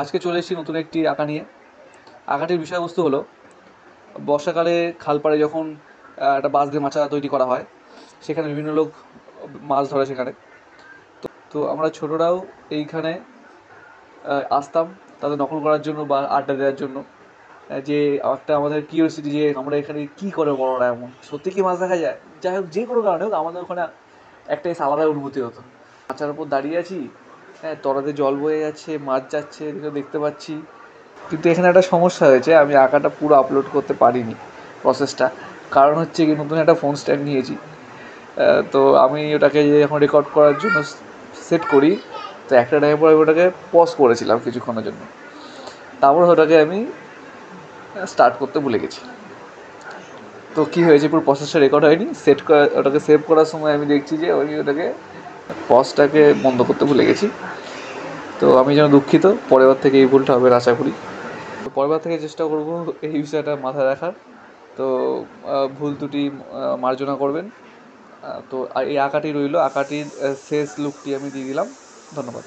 আজকে চলে এসেছি নতুন একটি আঁকা নিয়ে। আঁকাটির বিষয়বস্তু হলো বর্ষাকালে খালপাড়ে যখন একটা বাঁশ দিয়ে মাচা তৈরি করা হয়, সেখানে বিভিন্ন লোক মাছ ধরে সেখানে। তো আমরা ছোটরাও এইখানে আসতাম তাদের নকল করার জন্য বা আড্ডা দেওয়ার জন্য। যে একটা আমাদের কিউরিওসিটি যে আমরা এখানে কী করে বড়রা এমন সত্যি কি মাছ দেখা যায়, যাই হোক যে কোনো কারণে হোক আমাদের ওখানে একটা এসে আলাদা অনুভূতি হতো। মাচার উপর দাঁড়িয়ে আছি, হ্যাঁ, তলাতে জল বয়ে যাচ্ছে, মাছ যাচ্ছে, এদিকে দেখতে পাচ্ছি। কিন্তু এখানে একটা সমস্যা হয়েছে, আমি আঁকাটা পুরো আপলোড করতে পারিনি প্রসেসটা। কারণ হচ্ছে কি, নতুন একটা ফোন স্ট্যান্ড নিয়েছি। তো আমি ওটাকে যখন রেকর্ড করার জন্য সেট করি, তো একটা টাইমের পর আমি ওটাকে পজ করেছিলাম কিছুক্ষণের জন্য। তারপর ওটাকে আমি স্টার্ট করতে ভুলে গেছি। তো কী হয়েছে, পুরো প্রসেসটা রেকর্ড হয়নি। সেট করা, ওটাকে সেভ করার সময় আমি দেখছি যে আমি ওটাকে পজটাকে বন্ধ করতে ভুলে গেছি। তো আমি যেন দুঃখিত, পরের বার থেকে এই ভুলটা হবে না আশা করি। তো পরের বার থেকে চেষ্টা করব এই বিষয়টা মাথায় রাখার। তো ভুল ত্রুটি মার্জনা করবেন। তো এই আঁকাটি রইল, আঁকাটির শেষ লুকটি আমি দিয়ে দিলাম। ধন্যবাদ।